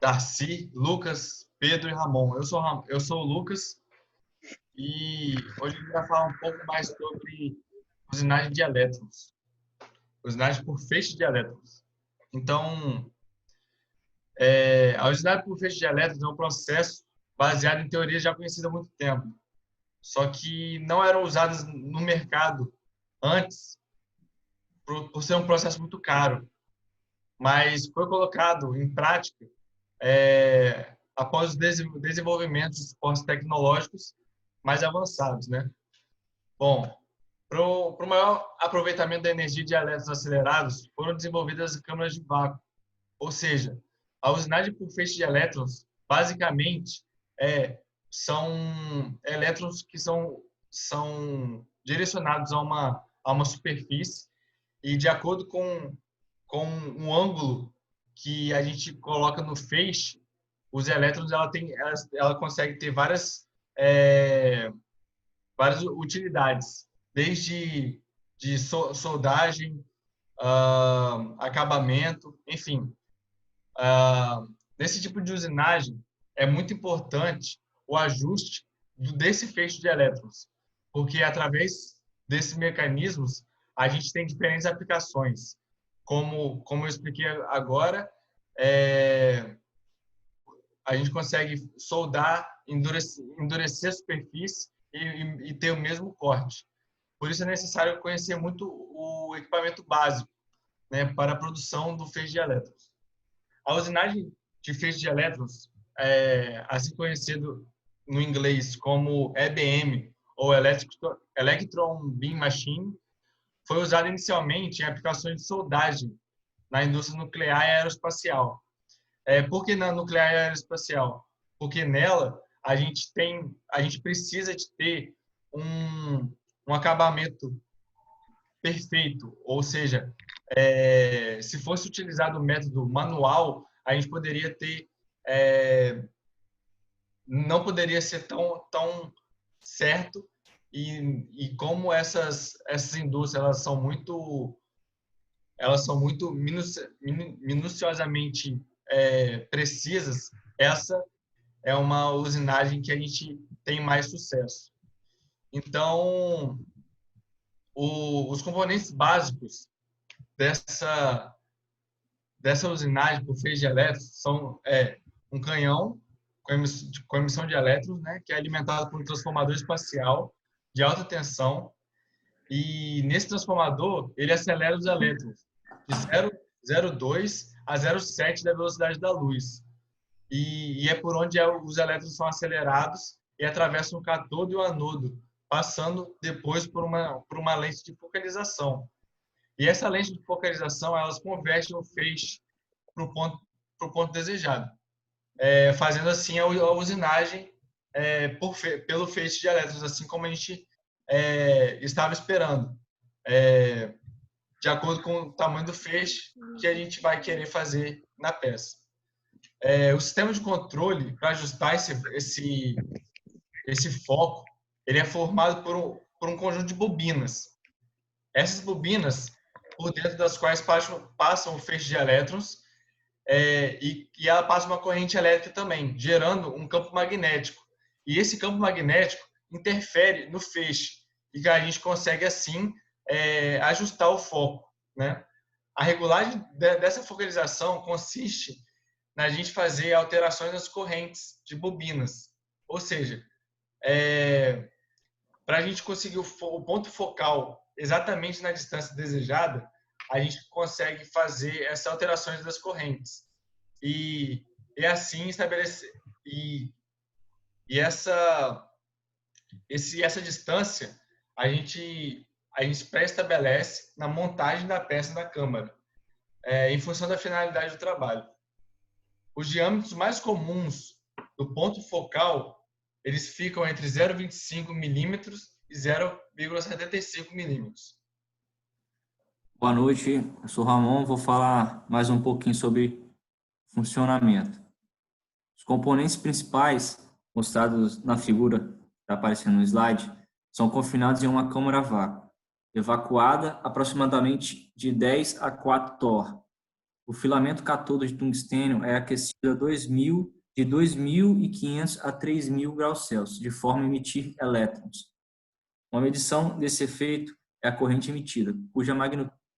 Darcy, Lucas, Pedro e Ramon. Eu sou o Lucas e hoje a gente vai falar um pouco mais sobre usinagem de elétrons, usinagem por feixe de elétrons. Então, a usinagem por feixe de elétrons é um processo baseado em teorias já conhecidas há muito tempo, só que não eram usadas no mercado antes por ser um processo muito caro, mas foi colocado em prática após os desenvolvimentos de suportes tecnológicos mais avançados, né? Bom, para o maior aproveitamento da energia de elétrons acelerados, foram desenvolvidas câmaras de vácuo, ou seja, a usinagem por feixe de elétrons, basicamente, são elétrons que são direcionados a uma superfície e, de acordo com um ângulo que a gente coloca no feixe, os elétrons ela consegue ter várias utilidades, desde soldagem, acabamento, enfim. Nesse tipo de usinagem, é muito importante o ajuste desse feixe de elétrons, porque através desses mecanismos a gente tem diferentes aplicações. Como eu expliquei agora, a gente consegue soldar, endurecer a superfície e ter o mesmo corte. Por isso é necessário conhecer muito o equipamento básico, né, para a produção do feixe de elétrons. A usinagem de feixe de elétrons, assim conhecido no inglês como EBM, ou Electron Beam Machine, foi usada inicialmente em aplicações de soldagem na indústria nuclear e aeroespacial. Por que na nuclear e aeroespacial? Porque nela a gente precisa de ter um acabamento perfeito, ou seja, se fosse utilizado o método manual, a gente poderia ter, não poderia ser tão certo, e como essas indústrias elas são muito minuciosamente precisas, essa é uma usinagem que a gente tem mais sucesso. Então, os componentes básicos dessa usinagem por feixe de elétrons são um canhão com emissão de elétrons, né, que é alimentado por um transformador espacial de alta tensão, e nesse transformador ele acelera os elétrons de 0,2 a 0,7 da velocidade da luz. E é por onde os elétrons são acelerados e atravessam o cátodo e o anodo, passando depois por uma lente de focalização. E essa lente de focalização, elas convertem o feixe para o ponto desejado, fazendo assim a usinagem pelo feixe de elétrons, assim como a gente estava esperando, de acordo com o tamanho do feixe que a gente vai querer fazer na peça. O sistema de controle, para ajustar esse foco, ele é formado por um conjunto de bobinas. Essas bobinas, por dentro das quais passam o feixe de elétrons, e ela passa uma corrente elétrica também, gerando um campo magnético. E esse campo magnético interfere no feixe, e a gente consegue, assim, ajustar o foco, né? A regulagem dessa focalização consiste na gente fazer alterações nas correntes de bobinas. Ou seja, para a gente conseguir o ponto focal exatamente na distância desejada, a gente consegue fazer essas alterações das correntes. E assim estabelecer. Essa distância a gente pré-estabelece na montagem da peça na câmara, em função da finalidade do trabalho. Os diâmetros mais comuns do ponto focal, eles ficam entre 0,25 milímetros e 0,75 milímetros. Boa noite, eu sou o Ramon, vou falar mais um pouquinho sobre funcionamento. Os componentes principais mostrados na figura que está aparecendo no slide são confinados em uma câmara a vácuo, evacuada aproximadamente de 10 a 4 torr. O filamento cátodo de tungstênio é aquecido de 2.500 a 3.000 graus Celsius, de forma a emitir elétrons. Uma medição desse efeito é a corrente emitida, cuja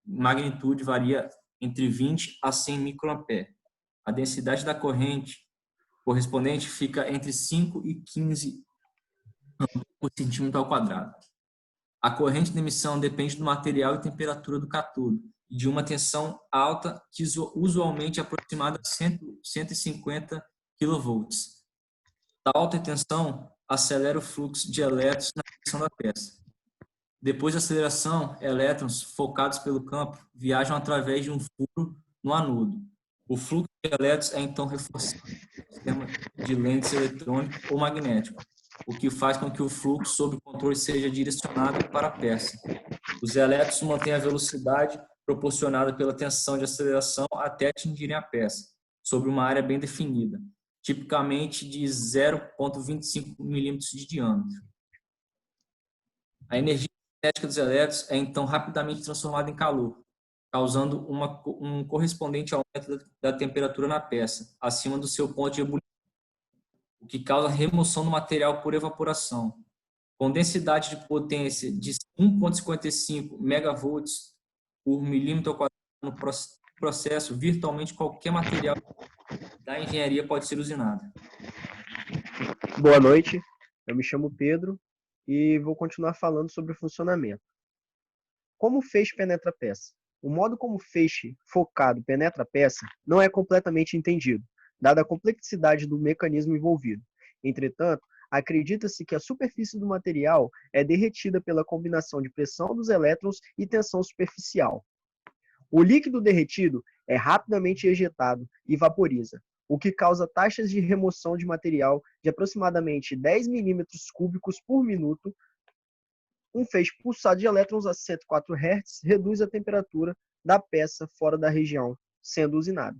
magnitude varia entre 20 a 100 microampere. A densidade da corrente correspondente fica entre 5 e 15 por centímetro ao quadrado. A corrente de emissão depende do material e temperatura do cátodo e de uma tensão alta, que usualmente é aproximada de 150 kV. A alta tensão acelera o fluxo de elétrons na direção da peça. Depois da aceleração, elétrons focados pelo campo viajam através de um furo no anodo. O fluxo de elétrons é então reforçado pelo sistema de lentes eletrônico ou magnético, o que faz com que o fluxo sob controle seja direcionado para a peça. Os elétrons mantêm a velocidade proporcionada pela tensão de aceleração até atingirem a peça, sobre uma área bem definida, tipicamente de 0,25 milímetros de diâmetro. A energia cinética dos elétrons é então rapidamente transformada em calor, causando um correspondente aumento da temperatura na peça, acima do seu ponto de ebulição, o que causa remoção do material por evaporação. Com densidade de potência de 1,55 megavolts por milímetro ao quadrado no processo, virtualmente qualquer material da engenharia pode ser usinado. Boa noite, eu me chamo Pedro e vou continuar falando sobre o funcionamento. Como o feixe penetra a peça? O modo como o feixe focado penetra a peça não é completamente entendido, dada a complexidade do mecanismo envolvido. Entretanto, acredita-se que a superfície do material é derretida pela combinação de pressão dos elétrons e tensão superficial. O líquido derretido é rapidamente ejetado e vaporiza, o que causa taxas de remoção de material de aproximadamente 10 milímetros cúbicos por minuto. Um feixe pulsado de elétrons a 104 Hz reduz a temperatura da peça fora da região sendo usinada.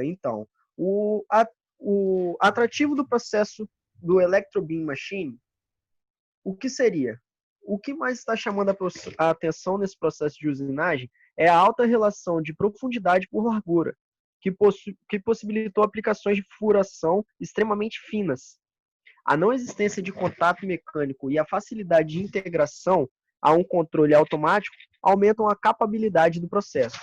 Então, o atrativo do processo do Electrobeam Machine, o que seria? O que mais está chamando a atenção nesse processo de usinagem é a alta relação de profundidade por largura, que possibilitou aplicações de furação extremamente finas. A não existência de contato mecânico e a facilidade de integração a um controle automático aumentam a capabilidade do processo.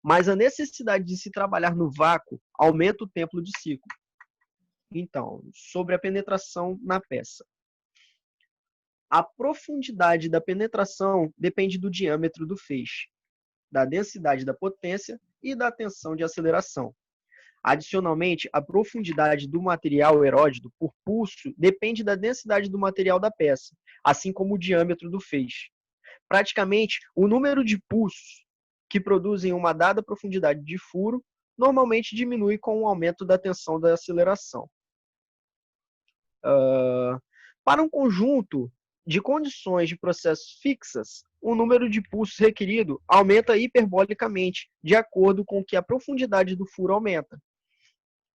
Mas a necessidade de se trabalhar no vácuo aumenta o tempo de ciclo. Então, sobre a penetração na peça. A profundidade da penetração depende do diâmetro do feixe, da densidade da potência e da tensão de aceleração. Adicionalmente, a profundidade do material eródido por pulso depende da densidade do material da peça, assim como o diâmetro do feixe. Praticamente, o número de pulsos que produzem uma dada profundidade de furo normalmente diminui com o aumento da tensão da aceleração. Para um conjunto de condições de processos fixas, o número de pulsos requerido aumenta hiperbolicamente, de acordo com que a profundidade do furo aumenta.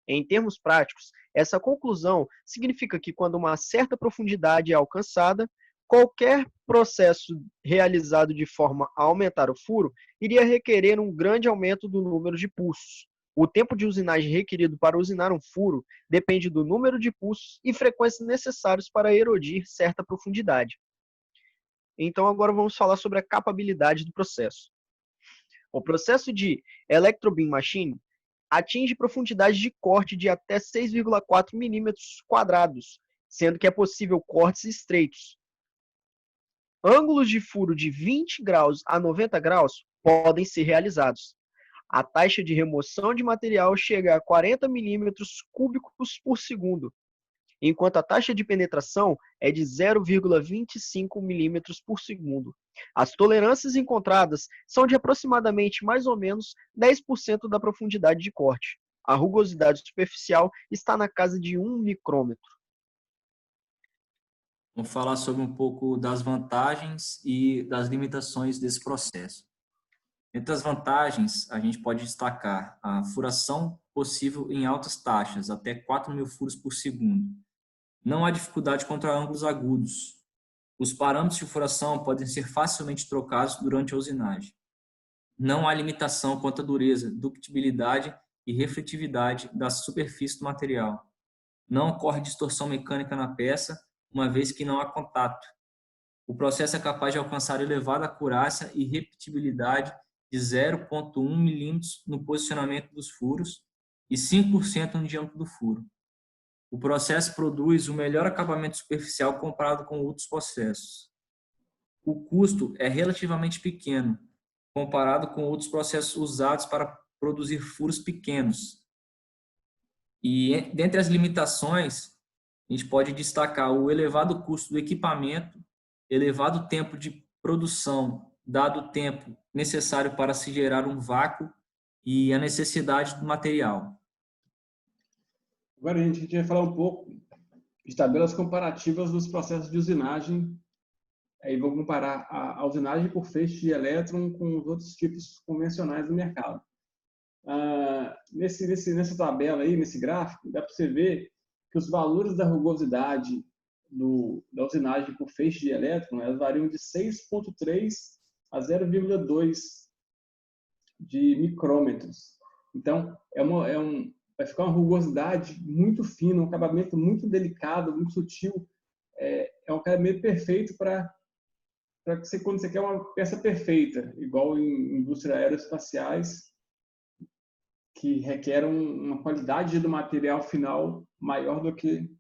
Em termos práticos, essa conclusão significa que quando uma certa profundidade é alcançada, qualquer processo realizado de forma a aumentar o furo iria requerer um grande aumento do número de pulsos. O tempo de usinagem requerido para usinar um furo depende do número de pulsos e frequências necessários para erodir certa profundidade. Então, agora vamos falar sobre a capabilidade do processo. O processo de Electrobeam Machine atinge profundidade de corte de até 6,4 milímetros quadrados, sendo que é possível cortes estreitos. Ângulos de furo de 20 graus a 90 graus podem ser realizados. A taxa de remoção de material chega a 40 milímetros cúbicos por segundo, enquanto a taxa de penetração é de 0,25 milímetros por segundo. As tolerâncias encontradas são de aproximadamente mais ou menos 10% da profundidade de corte. A rugosidade superficial está na casa de 1 micrômetro. Vamos falar sobre um pouco das vantagens e das limitações desse processo. Entre as vantagens, a gente pode destacar a furação possível em altas taxas, até 4.000 furos por segundo. Não há dificuldade contra ângulos agudos. Os parâmetros de furação podem ser facilmente trocados durante a usinagem. Não há limitação quanto à dureza, ductibilidade e refletividade da superfície do material. Não ocorre distorção mecânica na peça, uma vez que não há contato. O processo é capaz de alcançar elevada acurácia e repetibilidade de 0,1 milímetros no posicionamento dos furos e 5% no diâmetro do furo. O processo produz o melhor acabamento superficial comparado com outros processos. O custo é relativamente pequeno, comparado com outros processos usados para produzir furos pequenos. E dentre as limitações, a gente pode destacar o elevado custo do equipamento, elevado tempo de produção, dado o tempo necessário para se gerar um vácuo e a necessidade do material. Agora a gente vai falar um pouco de tabelas comparativas dos processos de usinagem. Aí vou comparar a usinagem por feixe de elétron com os outros tipos convencionais do mercado. Nessa tabela aí, nesse gráfico, dá para você ver que os valores da rugosidade da usinagem por feixe de elétron, elas variam de 6,3 a 0,2 de micrômetros. Então, vai ficar uma rugosidade muito fina, um acabamento muito delicado, muito sutil. É um acabamento perfeito para quando você quer uma peça perfeita, igual em indústrias aeroespaciais, que requer uma qualidade do material final maior do que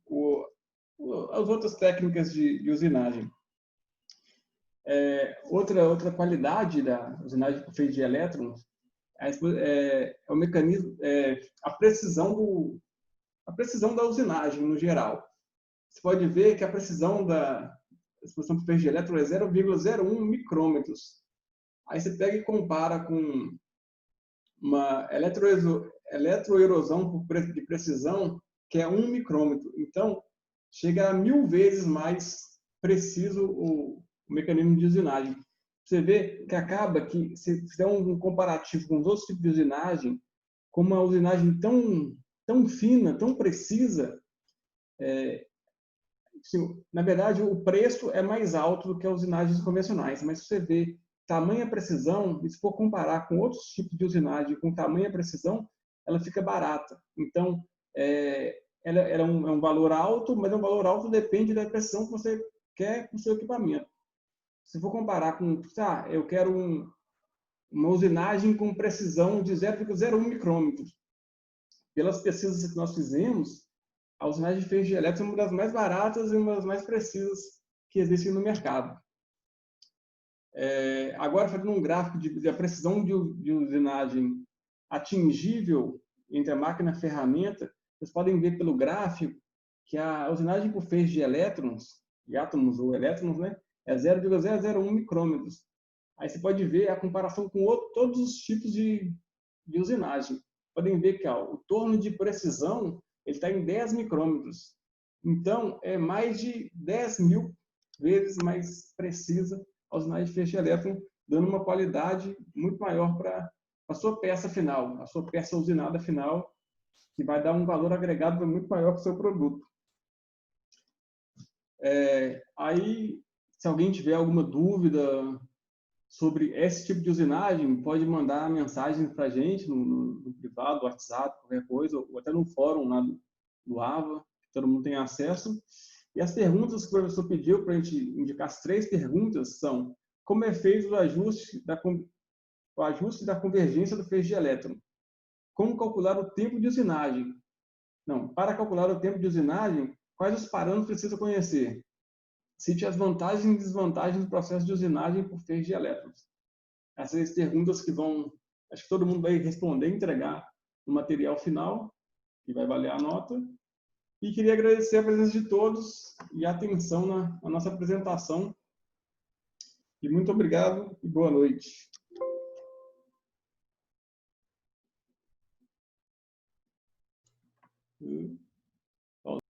as outras técnicas de usinagem. Outra qualidade da usinagem por feixe de elétrons é o mecanismo, a precisão da usinagem no geral. Você pode ver que a precisão da exposição por feixe de elétron é 0,01 micrômetros. Aí você pega e compara com uma eletroerosão de precisão, que é 1 micrômetro. Então, chega a 1000 vezes mais preciso o mecanismo de usinagem. Você vê que acaba que, se fizer um comparativo com os outros tipos de usinagem, com uma usinagem tão fina, tão precisa, na verdade, o preço é mais alto do que as usinagens convencionais, mas se você vê tamanha precisão, e se for comparar com outros tipos de usinagem com tamanha precisão, ela fica barata. Então, ela é um valor alto, mas é um valor alto depende da precisão que você quer com o seu equipamento. Se for comparar com, eu quero uma usinagem com precisão de 0,01 micrômetros. Pelas pesquisas que nós fizemos, a usinagem de feixe de elétron é uma das mais baratas e uma das mais precisas que existem no mercado. Agora, fazendo um gráfico da precisão de usinagem atingível entre a máquina e a ferramenta, vocês podem ver pelo gráfico que a usinagem por feixe de elétrons, de átomos ou elétrons, né, é 0,001 micrômetros. Aí você pode ver a comparação com todos os tipos de usinagem. Podem ver que o torno de precisão ele está em 10 micrômetros. Então, é mais de 10.000 vezes mais precisa a usinagem de feixe de elétron, dando uma qualidade muito maior para a sua peça final, a sua peça usinada final, que vai dar um valor agregado muito maior para o seu produto. Aí, se alguém tiver alguma dúvida sobre esse tipo de usinagem, pode mandar mensagem para a gente no privado, WhatsApp, qualquer coisa, ou até no fórum lá do AVA, que todo mundo tem acesso. E as perguntas que o professor pediu para a gente indicar, as 3 perguntas são: como é feito o ajuste da convergência do feixe de elétron? Como calcular o tempo de usinagem? Não, para calcular o tempo de usinagem, quais os parâmetros precisa conhecer? Cite as vantagens e desvantagens do processo de usinagem por feixe de elétrons. Essas perguntas que acho que todo mundo vai responder e entregar no material final, que vai valer a nota. E queria agradecer a presença de todos e a atenção na nossa apresentação. E muito obrigado e boa noite.